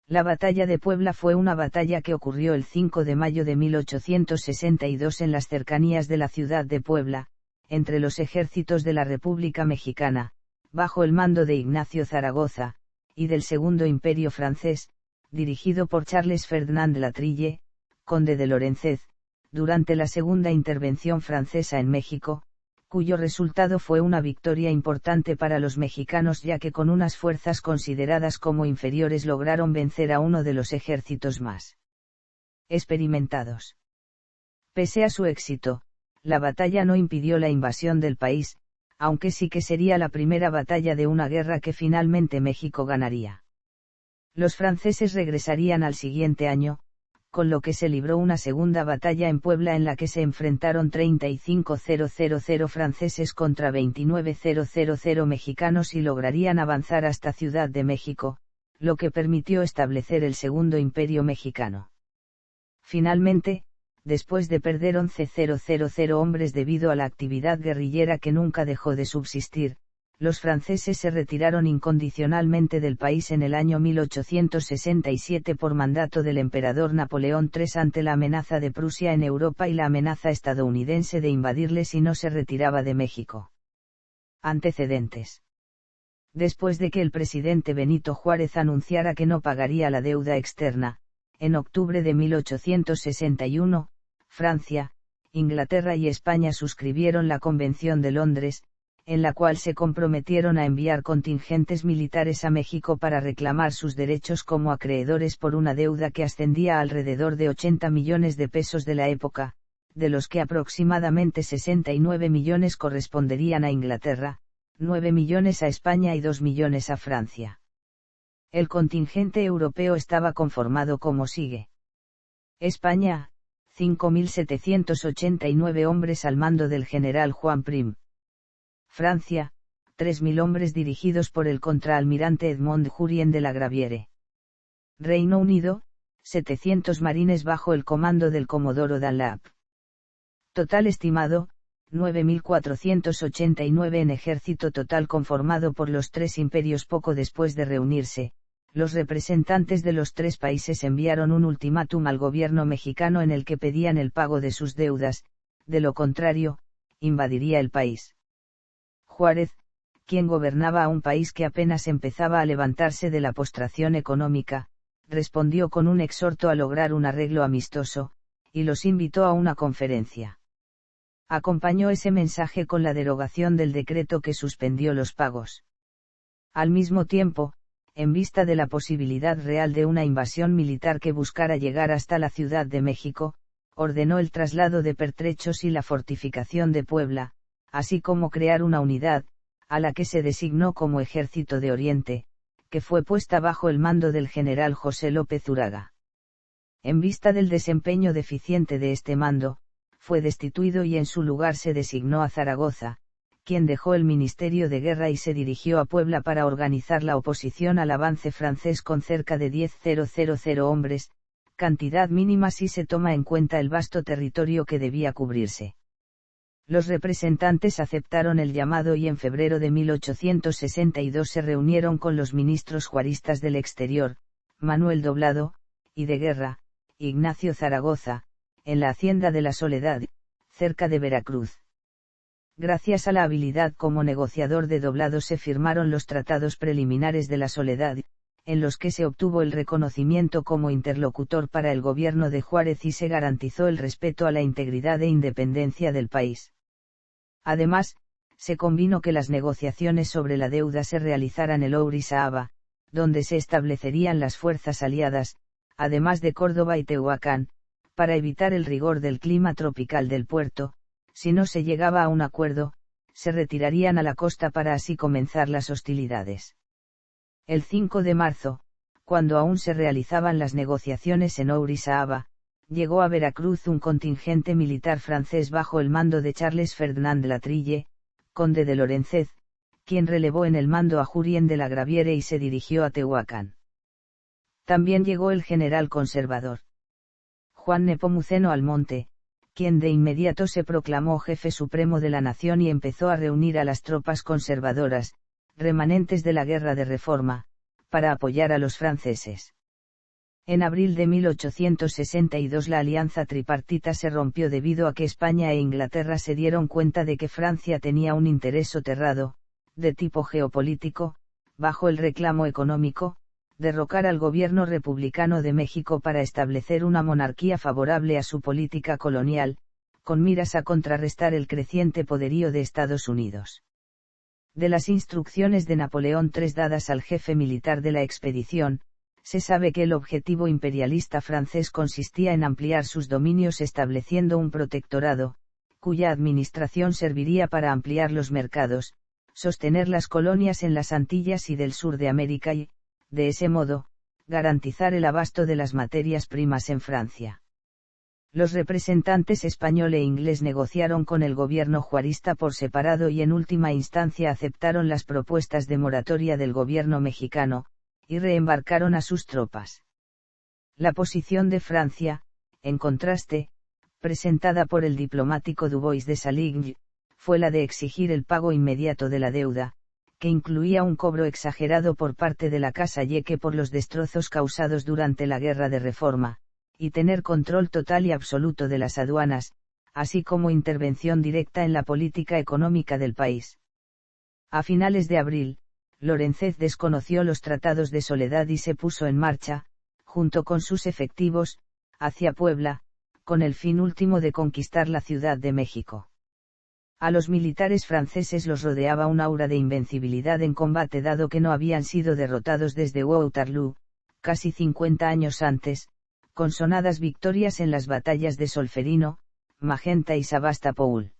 La batalla de Puebla fue una batalla que ocurrió el 5 de mayo de 1862 en las cercanías de la ciudad de Puebla, entre los ejércitos de la República Mexicana, bajo el mando de Ignacio Zaragoza, y del Segundo Imperio francés, dirigido por Charles Ferdinand Latrille, conde de Lorenzez, durante la segunda intervención francesa en México, cuyo resultado fue una victoria importante para los mexicanos ya que con unas fuerzas consideradas como inferiores lograron vencer a uno de los ejércitos más experimentados. Pese a su éxito, la batalla no impidió la invasión del país, aunque sí que sería la primera batalla de una guerra que finalmente México ganaría. Los franceses regresarían al siguiente año, con lo que se libró una segunda batalla en Puebla en la que se enfrentaron 35.000 franceses contra 29.000 mexicanos y lograrían avanzar hasta Ciudad de México, lo que permitió establecer el Segundo Imperio Mexicano. Finalmente, después de perder 11.000 hombres debido a la actividad guerrillera que nunca dejó de subsistir, los franceses se retiraron incondicionalmente del país en el año 1867 por mandato del emperador Napoleón III ante la amenaza de Prusia en Europa y la amenaza estadounidense de invadirle si no se retiraba de México. Antecedentes. Después de que el presidente Benito Juárez anunciara que no pagaría la deuda externa, en octubre de 1861, Francia, Inglaterra y España suscribieron la Convención de Londres, en la cual se comprometieron a enviar contingentes militares a México para reclamar sus derechos como acreedores por una deuda que ascendía a alrededor de 80 millones de pesos de la época, de los que aproximadamente 69 millones corresponderían a Inglaterra, 9 millones a España y 2 millones a Francia. El contingente europeo estaba conformado como sigue. España, 5.789 hombres al mando del general Juan Prim. Francia, 3.000 hombres dirigidos por el contraalmirante Edmond Jurien de la Graviere. Reino Unido, 700 marines bajo el comando del comodoro Dunlap. Total estimado, 9.489 en ejército total conformado por los tres imperios. Poco después de reunirse, los representantes de los tres países enviaron un ultimátum al gobierno mexicano en el que pedían el pago de sus deudas, de lo contrario, invadiría el país. Juárez, quien gobernaba a un país que apenas empezaba a levantarse de la postración económica, respondió con un exhorto a lograr un arreglo amistoso, y los invitó a una conferencia. Acompañó ese mensaje con la derogación del decreto que suspendió los pagos. Al mismo tiempo, en vista de la posibilidad real de una invasión militar que buscara llegar hasta la Ciudad de México, ordenó el traslado de pertrechos y la fortificación de Puebla, así como crear una unidad, a la que se designó como Ejército de Oriente, que fue puesta bajo el mando del general José López Uraga. En vista del desempeño deficiente de este mando, fue destituido y en su lugar se designó a Zaragoza, quien dejó el Ministerio de Guerra y se dirigió a Puebla para organizar la oposición al avance francés con cerca de 10.000 hombres, cantidad mínima si se toma en cuenta el vasto territorio que debía cubrirse. Los representantes aceptaron el llamado y en febrero de 1862 se reunieron con los ministros juaristas del Exterior, Manuel Doblado, y de Guerra, Ignacio Zaragoza, en la Hacienda de la Soledad, cerca de Veracruz. Gracias a la habilidad como negociador de Doblado se firmaron los tratados preliminares de la Soledad, en los que se obtuvo el reconocimiento como interlocutor para el gobierno de Juárez y se garantizó el respeto a la integridad e independencia del país. Además, se convino que las negociaciones sobre la deuda se realizaran en Orizaba, donde se establecerían las fuerzas aliadas, además de Córdoba y Tehuacán, para evitar el rigor del clima tropical del puerto. Si no se llegaba a un acuerdo, se retirarían a la costa para así comenzar las hostilidades. El 5 de marzo, cuando aún se realizaban las negociaciones en Orizaba, llegó a Veracruz un contingente militar francés bajo el mando de Charles Ferdinand Latrille, conde de Lorenzez, quien relevó en el mando a Jurien de la Graviere y se dirigió a Tehuacán. También llegó el general conservador Juan Nepomuceno Almonte, quien de inmediato se proclamó jefe supremo de la nación y empezó a reunir a las tropas conservadoras, remanentes de la Guerra de Reforma, para apoyar a los franceses. En abril de 1862 la alianza tripartita se rompió debido a que España e Inglaterra se dieron cuenta de que Francia tenía un interés soterrado, de tipo geopolítico, bajo el reclamo económico, derrocar al gobierno republicano de México para establecer una monarquía favorable a su política colonial, con miras a contrarrestar el creciente poderío de Estados Unidos. De las instrucciones de Napoleón III dadas al jefe militar de la expedición, se sabe que el objetivo imperialista francés consistía en ampliar sus dominios estableciendo un protectorado, cuya administración serviría para ampliar los mercados, sostener las colonias en las Antillas y del sur de América y, de ese modo, garantizar el abasto de las materias primas en Francia. Los representantes español e inglés negociaron con el gobierno juarista por separado y en última instancia aceptaron las propuestas de moratoria del gobierno mexicano, y reembarcaron a sus tropas. La posición de Francia, en contraste, presentada por el diplomático Dubois de Saligne, fue la de exigir el pago inmediato de la deuda, que incluía un cobro exagerado por parte de la Casa Yque por los destrozos causados durante la Guerra de Reforma, y tener control total y absoluto de las aduanas, así como intervención directa en la política económica del país. A finales de abril, Lorenzez desconoció los tratados de Soledad y se puso en marcha, junto con sus efectivos, hacia Puebla, con el fin último de conquistar la Ciudad de México. A los militares franceses los rodeaba un aura de invencibilidad en combate dado que no habían sido derrotados desde Waterloo, casi 50 años antes, con sonadas victorias en las batallas de Solferino, Magenta y Sebastopol.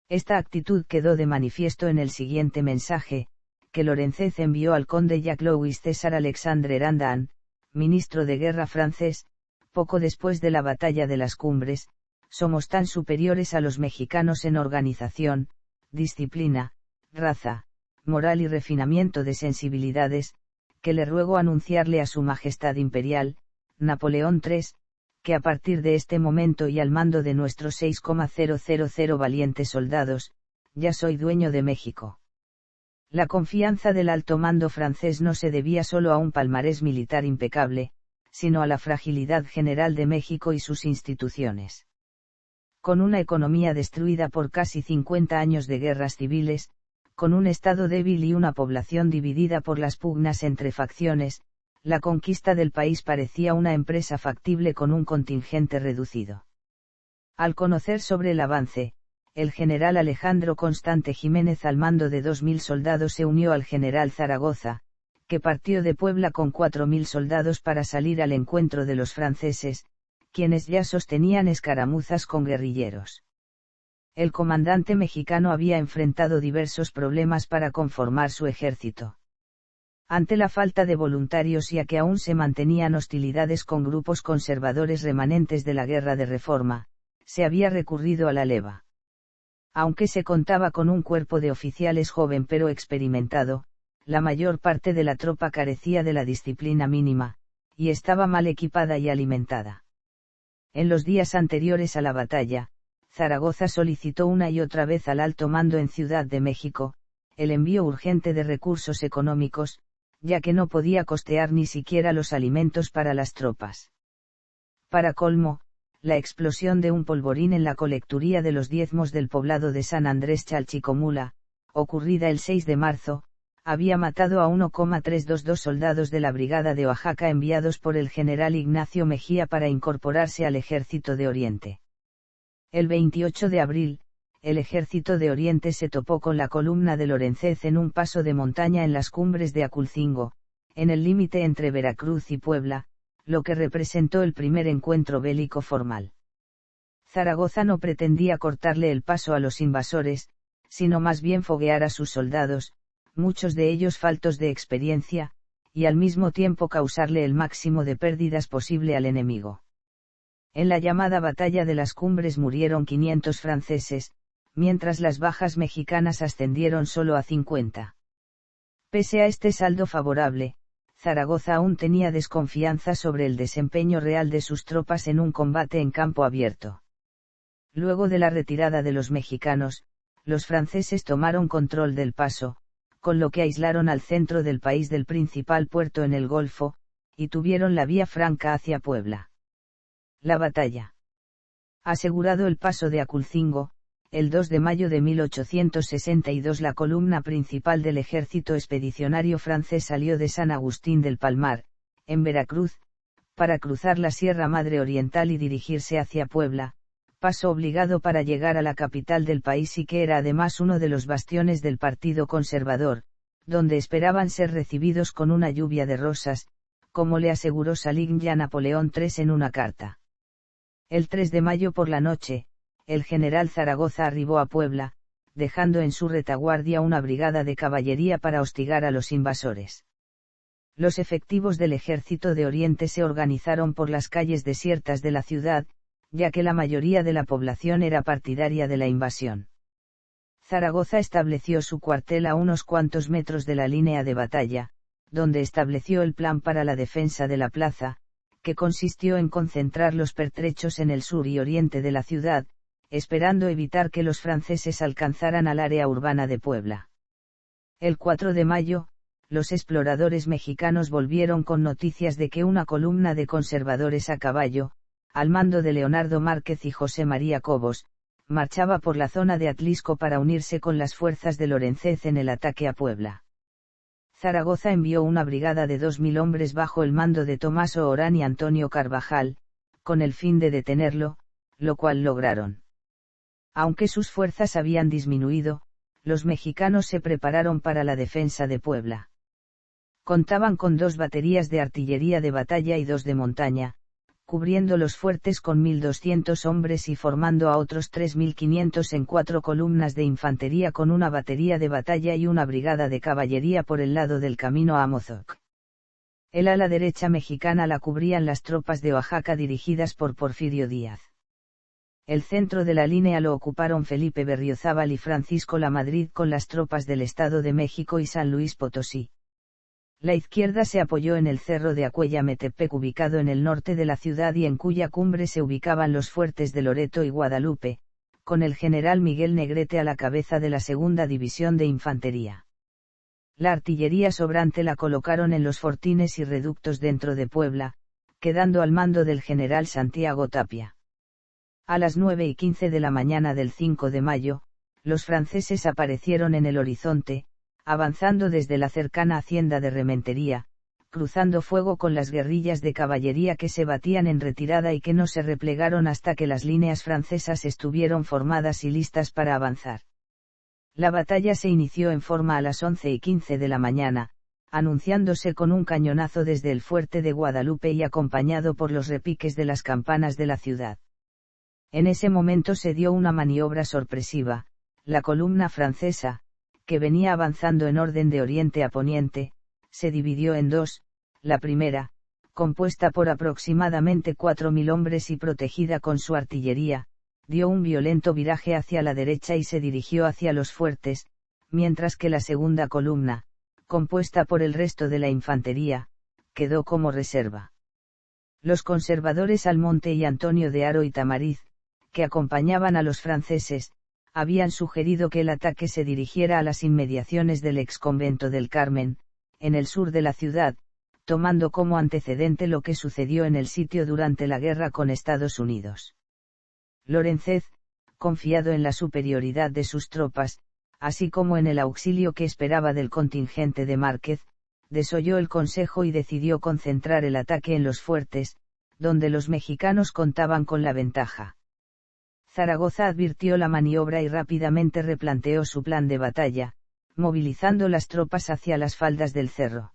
Esta actitud quedó de manifiesto en el siguiente mensaje, que Lorenzez envió al conde Jacques-Louis César Alexandre Randan, ministro de guerra francés, poco después de la batalla de las Cumbres: somos tan superiores a los mexicanos en organización, disciplina, raza, moral y refinamiento de sensibilidades, que le ruego anunciarle a su Majestad Imperial, Napoleón III, que a partir de este momento y al mando de nuestros 6,000 valientes soldados, ya soy dueño de México. La confianza del alto mando francés no se debía solo a un palmarés militar impecable, sino a la fragilidad general de México y sus instituciones. Con una economía destruida por casi 50 años de guerras civiles, con un Estado débil y una población dividida por las pugnas entre facciones, la conquista del país parecía una empresa factible con un contingente reducido. Al conocer sobre el avance, el general Alejandro Constante Jiménez al mando de 2.000 soldados se unió al general Zaragoza, que partió de Puebla con 4.000 soldados para salir al encuentro de los franceses, quienes ya sostenían escaramuzas con guerrilleros. El comandante mexicano había enfrentado diversos problemas para conformar su ejército. Ante la falta de voluntarios y a que aún se mantenían hostilidades con grupos conservadores remanentes de la Guerra de Reforma, se había recurrido a la leva. Aunque se contaba con un cuerpo de oficiales joven pero experimentado, la mayor parte de la tropa carecía de la disciplina mínima, y estaba mal equipada y alimentada. En los días anteriores a la batalla, Zaragoza solicitó una y otra vez al alto mando en Ciudad de México, el envío urgente de recursos económicos, ya que no podía costear ni siquiera los alimentos para las tropas. Para colmo, la explosión de un polvorín en la colecturía de los diezmos del poblado de San Andrés Chalchicomula, ocurrida el 6 de marzo, había matado a 1,322 soldados de la Brigada de Oaxaca enviados por el general Ignacio Mejía para incorporarse al Ejército de Oriente. El 28 de abril, el Ejército de Oriente se topó con la columna de Lorenzez en un paso de montaña en las cumbres de Aculcingo, en el límite entre Veracruz y Puebla, lo que representó el primer encuentro bélico formal. Zaragoza no pretendía cortarle el paso a los invasores, sino más bien foguear a sus soldados, muchos de ellos faltos de experiencia, y al mismo tiempo causarle el máximo de pérdidas posible al enemigo. En la llamada Batalla de las Cumbres murieron 500 franceses, mientras las bajas mexicanas ascendieron solo a 50. Pese a este saldo favorable, Zaragoza aún tenía desconfianza sobre el desempeño real de sus tropas en un combate en campo abierto. Luego de la retirada de los mexicanos, los franceses tomaron control del paso, con lo que aislaron al centro del país del principal puerto en el Golfo, y tuvieron la vía franca hacia Puebla. La batalla. Asegurado el paso de Aculcingo, el 2 de mayo de 1862 la columna principal del ejército expedicionario francés salió de San Agustín del Palmar, en Veracruz, para cruzar la Sierra Madre Oriental y dirigirse hacia Puebla, paso obligado para llegar a la capital del país y que era además uno de los bastiones del Partido Conservador, donde esperaban ser recibidos con una lluvia de rosas, como le aseguró Saligny a Napoleón III en una carta. El 3 de mayo por la noche, el general Zaragoza arribó a Puebla, dejando en su retaguardia una brigada de caballería para hostigar a los invasores. Los efectivos del ejército de Oriente se organizaron por las calles desiertas de la ciudad, ya que la mayoría de la población era partidaria de la invasión. Zaragoza estableció su cuartel a unos cuantos metros de la línea de batalla, donde estableció el plan para la defensa de la plaza, que consistió en concentrar los pertrechos en el sur y oriente de la ciudad, esperando evitar que los franceses alcanzaran al área urbana de Puebla. El 4 de mayo, los exploradores mexicanos volvieron con noticias de que una columna de conservadores a caballo, al mando de Leonardo Márquez y José María Cobos, marchaba por la zona de Atlisco para unirse con las fuerzas de Lorenzez en el ataque a Puebla. Zaragoza envió una brigada de 2000 hombres bajo el mando de Tomaso Orán y Antonio Carvajal, con el fin de detenerlo, lo cual lograron. Aunque sus fuerzas habían disminuido, los mexicanos se prepararon para la defensa de Puebla. Contaban con 2 baterías de artillería de batalla y 2 de montaña, cubriendo los fuertes con 1200 hombres y formando a otros 3500 en 4 columnas de infantería con una batería de batalla y una brigada de caballería por el lado del camino a Amozoc. El ala derecha mexicana la cubrían las tropas de Oaxaca dirigidas por Porfirio Díaz. El centro de la línea lo ocuparon Felipe Berriozábal y Francisco Lamadrid con las tropas del Estado de México y San Luis Potosí. La izquierda se apoyó en el cerro de Acuellametepec ubicado en el norte de la ciudad y en cuya cumbre se ubicaban los fuertes de Loreto y Guadalupe, con el general Miguel Negrete a la cabeza de la segunda división de infantería. La artillería sobrante la colocaron en los fortines y reductos dentro de Puebla, quedando al mando del general Santiago Tapia. A las 9:15 de la mañana del 5 de mayo, los franceses aparecieron en el horizonte, avanzando desde la cercana hacienda de Rementería, cruzando fuego con las guerrillas de caballería que se batían en retirada y que no se replegaron hasta que las líneas francesas estuvieron formadas y listas para avanzar. La batalla se inició en forma a las 11:15 de la mañana, anunciándose con un cañonazo desde el fuerte de Guadalupe y acompañado por los repiques de las campanas de la ciudad. En ese momento se dio una maniobra sorpresiva, la columna francesa, que venía avanzando en orden de oriente a poniente, se dividió en 2, la primera, compuesta por aproximadamente 4000 hombres y protegida con su artillería, dio un violento viraje hacia la derecha y se dirigió hacia los fuertes, mientras que la segunda columna, compuesta por el resto de la infantería, quedó como reserva. Los conservadores Almonte y Antonio de Haro y Tamariz, que acompañaban a los franceses, habían sugerido que el ataque se dirigiera a las inmediaciones del exconvento del Carmen, en el sur de la ciudad, tomando como antecedente lo que sucedió en el sitio durante la guerra con Estados Unidos. Lorenzez, confiado en la superioridad de sus tropas, así como en el auxilio que esperaba del contingente de Márquez, desoyó el consejo y decidió concentrar el ataque en los fuertes, donde los mexicanos contaban con la ventaja. Zaragoza advirtió la maniobra y rápidamente replanteó su plan de batalla, movilizando las tropas hacia las faldas del cerro.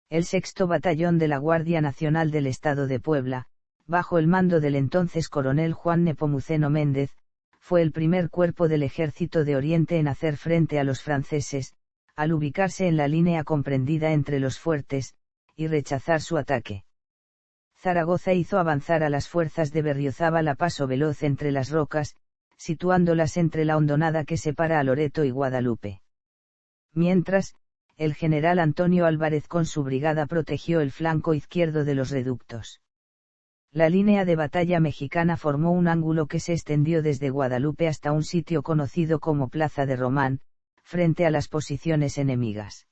El 6º Batallón de la Guardia Nacional del Estado de Puebla, bajo el mando del entonces coronel Juan Nepomuceno Méndez, fue el primer cuerpo del Ejército de Oriente en hacer frente a los franceses, al ubicarse en la línea comprendida entre los fuertes, y rechazar su ataque. Zaragoza hizo avanzar a las fuerzas de Berriozábal a paso veloz entre las rocas, situándolas entre la hondonada que separa a Loreto y Guadalupe. Mientras, el general Antonio Álvarez con su brigada protegió el flanco izquierdo de los reductos. La línea de batalla mexicana formó un ángulo que se extendió desde Guadalupe hasta un sitio conocido como Plaza de Román, frente a las posiciones enemigas.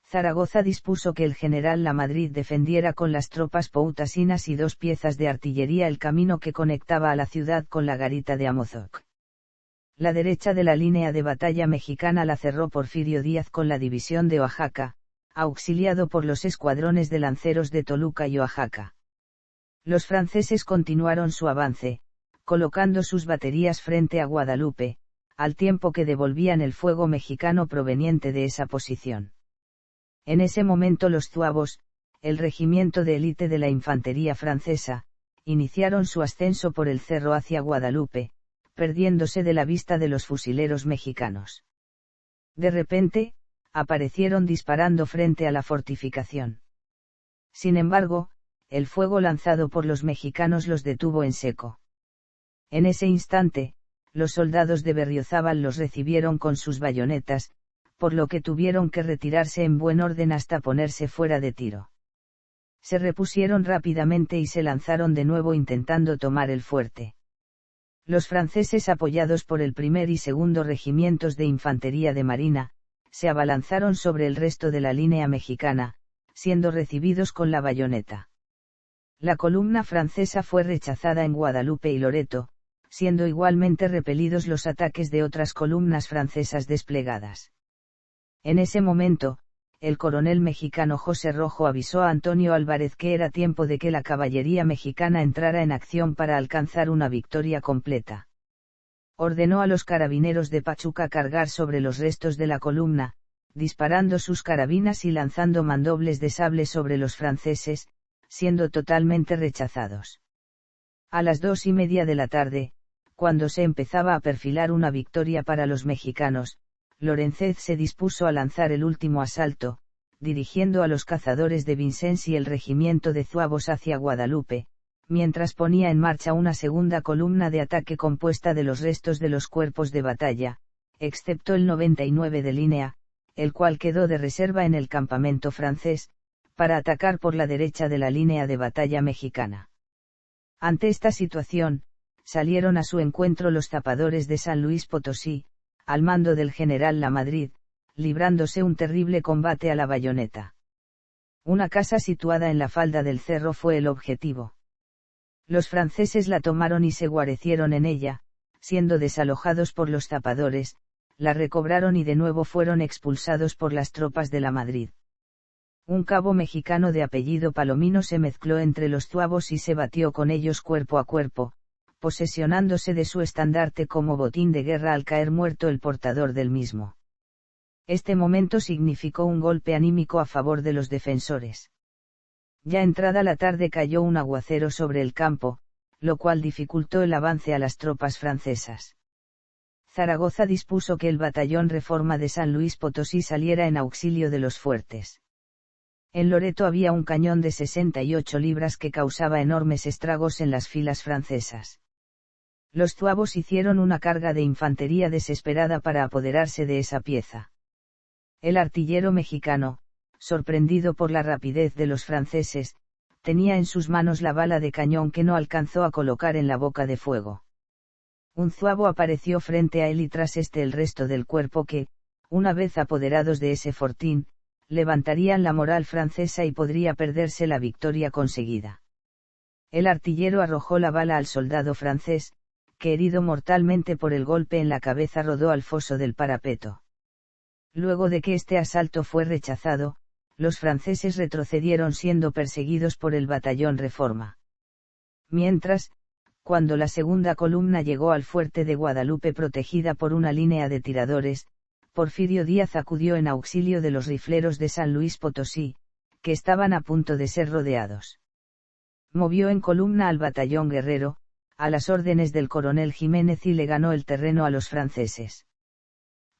Zaragoza dispuso que el general Lamadrid defendiera con las tropas poutasinas y 2 piezas de artillería el camino que conectaba a la ciudad con la garita de Amozoc. La derecha de la línea de batalla mexicana la cerró Porfirio Díaz con la división de Oaxaca, auxiliado por los escuadrones de lanceros de Toluca y Oaxaca. Los franceses continuaron su avance, colocando sus baterías frente a Guadalupe, al tiempo que devolvían el fuego mexicano proveniente de esa posición. En ese momento los zuavos, el regimiento de élite de la infantería francesa, iniciaron su ascenso por el cerro hacia Guadalupe, perdiéndose de la vista de los fusileros mexicanos. De repente, aparecieron disparando frente a la fortificación. Sin embargo, el fuego lanzado por los mexicanos los detuvo en seco. En ese instante, los soldados de Berriozábal los recibieron con sus bayonetas, por lo que tuvieron que retirarse en buen orden hasta ponerse fuera de tiro. Se repusieron rápidamente y se lanzaron de nuevo intentando tomar el fuerte. Los franceses, apoyados por el primer y segundo regimientos de infantería de marina, se abalanzaron sobre el resto de la línea mexicana, siendo recibidos con la bayoneta. La columna francesa fue rechazada en Guadalupe y Loreto, siendo igualmente repelidos los ataques de otras columnas francesas desplegadas. En ese momento, el coronel mexicano José Rojo avisó a Antonio Álvarez que era tiempo de que la caballería mexicana entrara en acción para alcanzar una victoria completa. Ordenó a los carabineros de Pachuca cargar sobre los restos de la columna, disparando sus carabinas y lanzando mandobles de sable sobre los franceses, siendo totalmente rechazados. A las 2:30 de la tarde, cuando se empezaba a perfilar una victoria para los mexicanos, Lorenzez se dispuso a lanzar el último asalto, dirigiendo a los cazadores de Vincennes y el regimiento de zuavos hacia Guadalupe, mientras ponía en marcha una segunda columna de ataque compuesta de los restos de los cuerpos de batalla, excepto el 99 de línea, el cual quedó de reserva en el campamento francés, para atacar por la derecha de la línea de batalla mexicana. Ante esta situación, salieron a su encuentro los zapadores de San Luis Potosí, al mando del general Lamadrid, librándose un terrible combate a la bayoneta. Una casa situada en la falda del cerro fue el objetivo. Los franceses la tomaron y se guarecieron en ella, siendo desalojados por los zapadores, la recobraron y de nuevo fueron expulsados por las tropas de Lamadrid. Un cabo mexicano de apellido Palomino se mezcló entre los zuavos y se batió con ellos cuerpo a cuerpo, posesionándose de su estandarte como botín de guerra al caer muerto el portador del mismo. Este momento significó un golpe anímico a favor de los defensores. Ya entrada la tarde cayó un aguacero sobre el campo, lo cual dificultó el avance a las tropas francesas. Zaragoza dispuso que el batallón Reforma de San Luis Potosí saliera en auxilio de los fuertes. En Loreto había un cañón de 68 libras que causaba enormes estragos en las filas francesas. Los zuavos hicieron una carga de infantería desesperada para apoderarse de esa pieza. El artillero mexicano, sorprendido por la rapidez de los franceses, tenía en sus manos la bala de cañón que no alcanzó a colocar en la boca de fuego. Un zuavo apareció frente a él y tras este el resto del cuerpo que, una vez apoderados de ese fortín, levantarían la moral francesa y podría perderse la victoria conseguida. El artillero arrojó la bala al soldado francés, que herido mortalmente por el golpe en la cabeza rodó al foso del parapeto. Luego de que este asalto fue rechazado, los franceses retrocedieron siendo perseguidos por el batallón Reforma. Mientras, cuando la segunda columna llegó al fuerte de Guadalupe protegida por una línea de tiradores, Porfirio Díaz acudió en auxilio de los rifleros de San Luis Potosí, que estaban a punto de ser rodeados. Movió en columna al batallón Guerrero, a las órdenes del coronel Jiménez y le ganó el terreno a los franceses.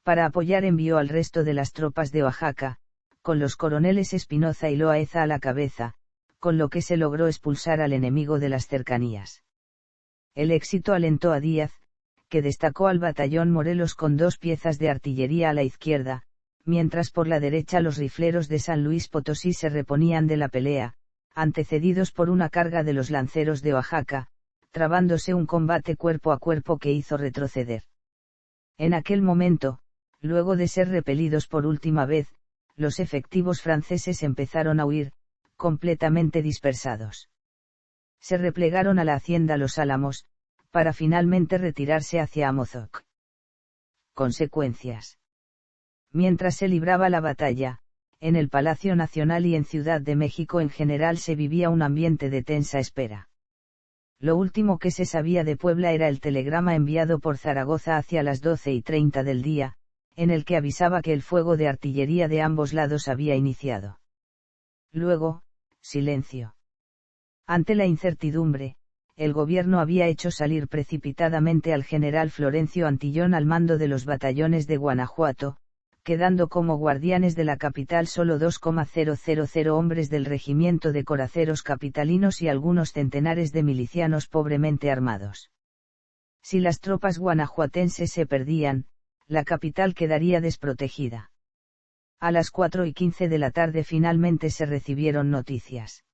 Para apoyar envió al resto de las tropas de Oaxaca, con los coroneles Espinoza y Loaeza a la cabeza, con lo que se logró expulsar al enemigo de las cercanías. El éxito alentó a Díaz, que destacó al batallón Morelos con 2 piezas de artillería a la izquierda, mientras por la derecha los rifleros de San Luis Potosí se reponían de la pelea, antecedidos por una carga de los lanceros de Oaxaca, trabándose un combate cuerpo a cuerpo que hizo retroceder. En aquel momento, luego de ser repelidos por última vez, los efectivos franceses empezaron a huir, completamente dispersados. Se replegaron a la hacienda Los Álamos, para finalmente retirarse hacia Amozoc. Consecuencias. Mientras se libraba la batalla, en el Palacio Nacional y en Ciudad de México en general se vivía un ambiente de tensa espera. Lo último que se sabía de Puebla era el telegrama enviado por Zaragoza hacia las 12:30 del día, en el que avisaba que el fuego de artillería de ambos lados había iniciado. Luego, silencio. Ante la incertidumbre, el gobierno había hecho salir precipitadamente al general Florencio Antillón al mando de los batallones de Guanajuato, quedando como guardianes de la capital solo 2,000 hombres del regimiento de coraceros capitalinos y algunos centenares de milicianos pobremente armados. Si las tropas guanajuatenses se perdían, la capital quedaría desprotegida. A las 4:15 de la tarde finalmente se recibieron noticias.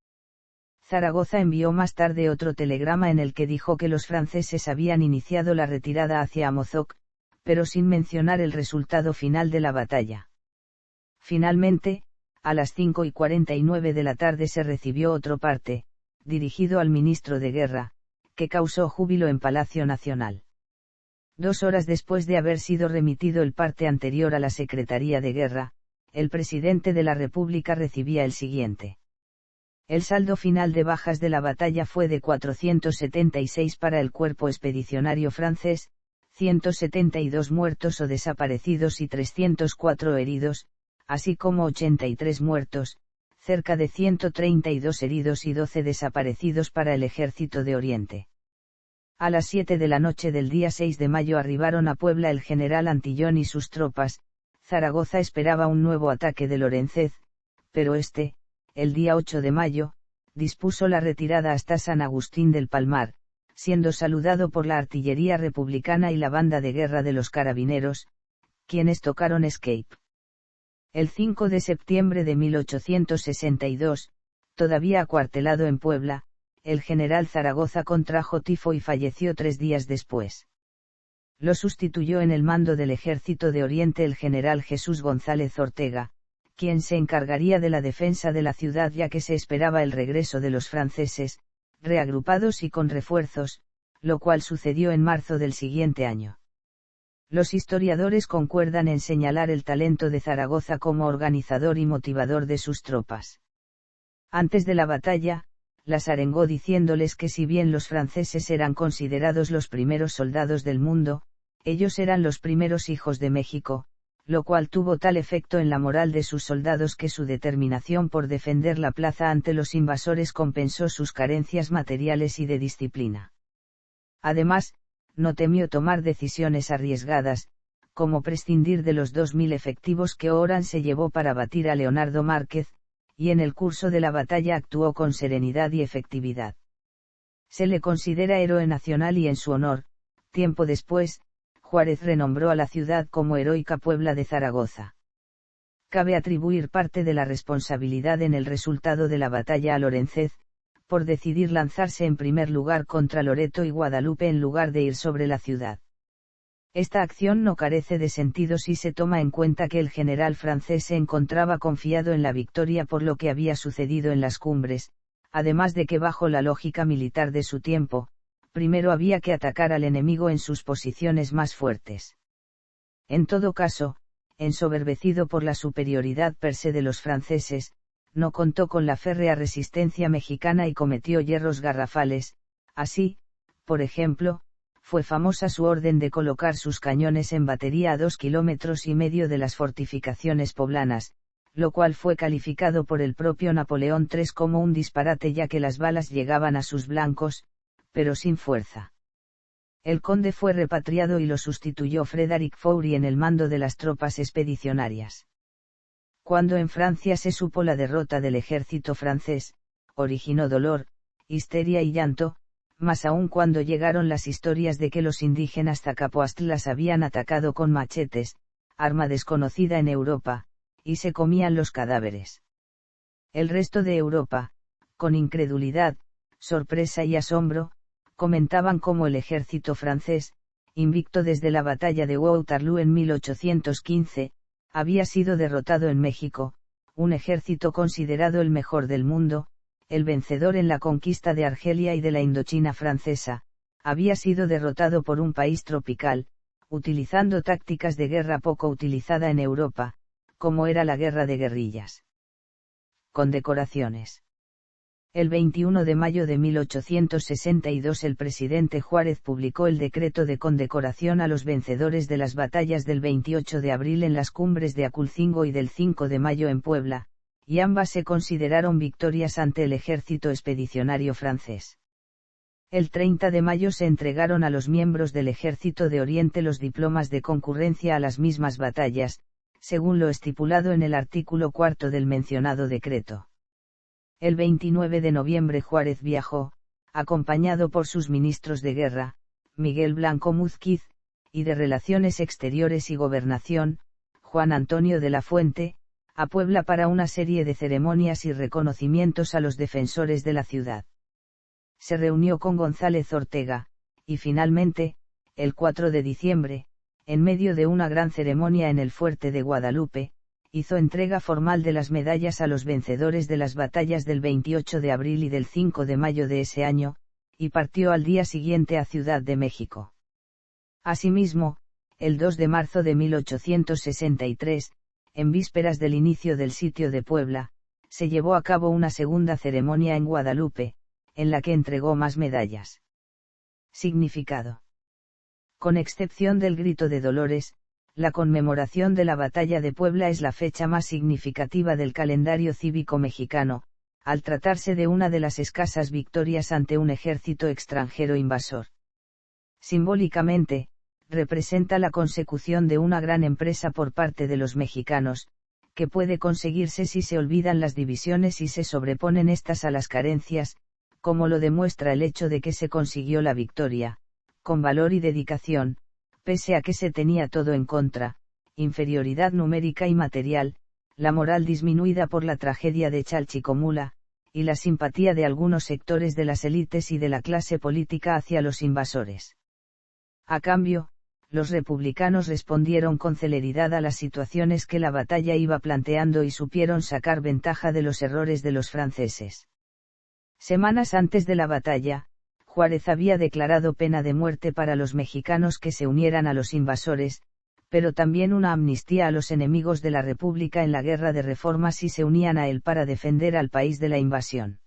Zaragoza envió más tarde otro telegrama en el que dijo que los franceses habían iniciado la retirada hacia Amozoc, pero sin mencionar el resultado final de la batalla. Finalmente, a las 5:49 de la tarde se recibió otro parte, dirigido al ministro de Guerra, que causó júbilo en Palacio Nacional. 2 horas después de haber sido remitido el parte anterior a la Secretaría de Guerra, el presidente de la República recibía el siguiente. El saldo final de bajas de la batalla fue de 476 para el cuerpo expedicionario francés, 172 muertos o desaparecidos y 304 heridos, así como 83 muertos, cerca de 132 heridos y 12 desaparecidos para el Ejército de Oriente. A las 7 de la noche del día 6 de mayo arribaron a Puebla el general Antillón y sus tropas. Zaragoza esperaba un nuevo ataque de Lorenzez, pero el día 8 de mayo, dispuso la retirada hasta San Agustín del Palmar, siendo saludado por la artillería republicana y la banda de guerra de los carabineros, quienes tocaron escape. El 5 de septiembre de 1862, todavía acuartelado en Puebla, el general Zaragoza contrajo tifo y falleció 3 días después. Lo sustituyó en el mando del Ejército de Oriente el general Jesús González Ortega, quien se encargaría de la defensa de la ciudad ya que se esperaba el regreso de los franceses, reagrupados y con refuerzos, lo cual sucedió en marzo del siguiente año. Los historiadores concuerdan en señalar el talento de Zaragoza como organizador y motivador de sus tropas. Antes de la batalla, las arengó diciéndoles que si bien los franceses eran considerados los primeros soldados del mundo, ellos eran los primeros hijos de México, lo cual tuvo tal efecto en la moral de sus soldados que su determinación por defender la plaza ante los invasores compensó sus carencias materiales y de disciplina. Además, no temió tomar decisiones arriesgadas, como prescindir de los 2000 efectivos que Oran se llevó para batir a Leonardo Márquez, y en el curso de la batalla actuó con serenidad y efectividad. Se le considera héroe nacional y en su honor, tiempo después, Juárez renombró a la ciudad como Heroica Puebla de Zaragoza. Cabe atribuir parte de la responsabilidad en el resultado de la batalla a Lorenzez, por decidir lanzarse en primer lugar contra Loreto y Guadalupe en lugar de ir sobre la ciudad. Esta acción no carece de sentido si se toma en cuenta que el general francés se encontraba confiado en la victoria por lo que había sucedido en las cumbres, además de que bajo la lógica militar de su tiempo, primero había que atacar al enemigo en sus posiciones más fuertes. En todo caso, ensoberbecido por la superioridad per se de los franceses, no contó con la férrea resistencia mexicana y cometió yerros garrafales. Así, por ejemplo, fue famosa su orden de colocar sus cañones en batería a 2,5 kilómetros de las fortificaciones poblanas, lo cual fue calificado por el propio Napoleón III como un disparate ya que las balas llegaban a sus blancos, pero sin fuerza. El conde fue repatriado y lo sustituyó Frederick Faury en el mando de las tropas expedicionarias. Cuando en Francia se supo la derrota del ejército francés, originó dolor, histeria y llanto, más aún cuando llegaron las historias de que los indígenas Zacapoastlas habían atacado con machetes, arma desconocida en Europa, y se comían los cadáveres. El resto de Europa, con incredulidad, sorpresa y asombro, comentaban cómo el ejército francés, invicto desde la batalla de Waterloo en 1815, había sido derrotado en México, un ejército considerado el mejor del mundo, el vencedor en la conquista de Argelia y de la Indochina francesa, había sido derrotado por un país tropical, utilizando tácticas de guerra poco utilizada en Europa, como era la guerra de guerrillas. Condecoraciones. El 21 de mayo de 1862 el presidente Juárez publicó el decreto de condecoración a los vencedores de las batallas del 28 de abril en las cumbres de Aculcingo y del 5 de mayo en Puebla, y ambas se consideraron victorias ante el ejército expedicionario francés. El 30 de mayo se entregaron a los miembros del Ejército de Oriente los diplomas de concurrencia a las mismas batallas, según lo estipulado en el artículo 4 del mencionado decreto. El 29 de noviembre Juárez viajó, acompañado por sus ministros de guerra, Miguel Blanco Múzquiz, y de Relaciones Exteriores y Gobernación, Juan Antonio de la Fuente, a Puebla para una serie de ceremonias y reconocimientos a los defensores de la ciudad. Se reunió con González Ortega, y finalmente, el 4 de diciembre, en medio de una gran ceremonia en el fuerte de Guadalupe, hizo entrega formal de las medallas a los vencedores de las batallas del 28 de abril y del 5 de mayo de ese año, y partió al día siguiente a Ciudad de México. Asimismo, el 2 de marzo de 1863, en vísperas del inicio del sitio de Puebla, se llevó a cabo una segunda ceremonia en Guadalupe, en la que entregó más medallas. Significado. Con excepción del Grito de Dolores, la conmemoración de la Batalla de Puebla es la fecha más significativa del calendario cívico mexicano, al tratarse de una de las escasas victorias ante un ejército extranjero invasor. Simbólicamente, representa la consecución de una gran empresa por parte de los mexicanos, que puede conseguirse si se olvidan las divisiones y se sobreponen estas a las carencias, como lo demuestra el hecho de que se consiguió la victoria, con valor y dedicación, pese a que se tenía todo en contra, inferioridad numérica y material, la moral disminuida por la tragedia de Chalchicomula, y la simpatía de algunos sectores de las élites y de la clase política hacia los invasores. A cambio, los republicanos respondieron con celeridad a las situaciones que la batalla iba planteando y supieron sacar ventaja de los errores de los franceses. Semanas antes de la batalla, Juárez había declarado pena de muerte para los mexicanos que se unieran a los invasores, pero también una amnistía a los enemigos de la República en la guerra de reforma si se unían a él para defender al país de la invasión.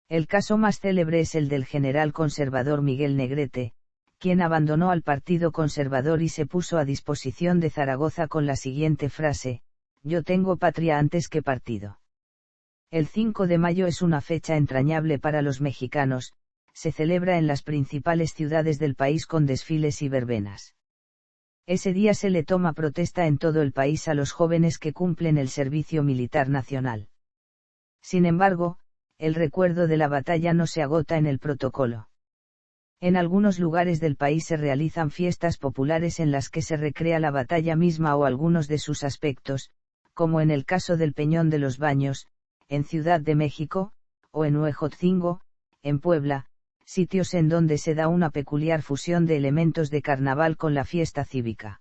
El caso más célebre es el del general conservador Miguel Negrete, quien abandonó al Partido Conservador y se puso a disposición de Zaragoza con la siguiente frase: «Yo tengo patria antes que partido». El 5 de mayo es una fecha entrañable para los mexicanos, se celebra en las principales ciudades del país con desfiles y verbenas. Ese día se le toma protesta en todo el país a los jóvenes que cumplen el servicio militar nacional. Sin embargo, el recuerdo de la batalla no se agota en el protocolo. En algunos lugares del país se realizan fiestas populares en las que se recrea la batalla misma o algunos de sus aspectos, como en el caso del Peñón de los Baños, en Ciudad de México, o en Huejotzingo, en Puebla, sitios en donde se da una peculiar fusión de elementos de carnaval con la fiesta cívica.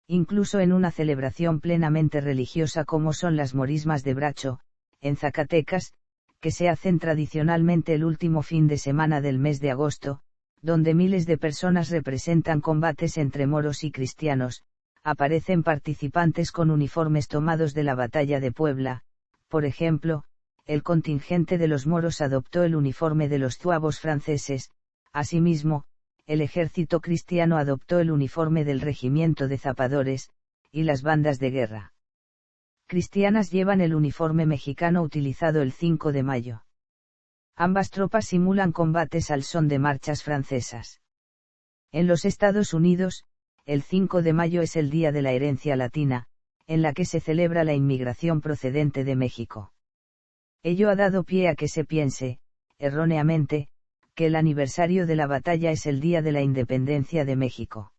Incluso en una celebración plenamente religiosa como son las morismas de Bracho, en Zacatecas, que se hacen tradicionalmente el último fin de semana del mes de agosto, donde miles de personas representan combates entre moros y cristianos, aparecen participantes con uniformes tomados de la batalla de Puebla. Por ejemplo, el contingente de los moros adoptó el uniforme de los zuavos franceses, asimismo, el ejército cristiano adoptó el uniforme del regimiento de zapadores, y las bandas de guerra cristianas llevan el uniforme mexicano utilizado el 5 de mayo. Ambas tropas simulan combates al son de marchas francesas. En los Estados Unidos, el 5 de mayo es el Día de la Herencia Latina, en la que se celebra la inmigración procedente de México. Ello ha dado pie a que se piense, erróneamente, que el aniversario de la batalla es el Día de la Independencia de México.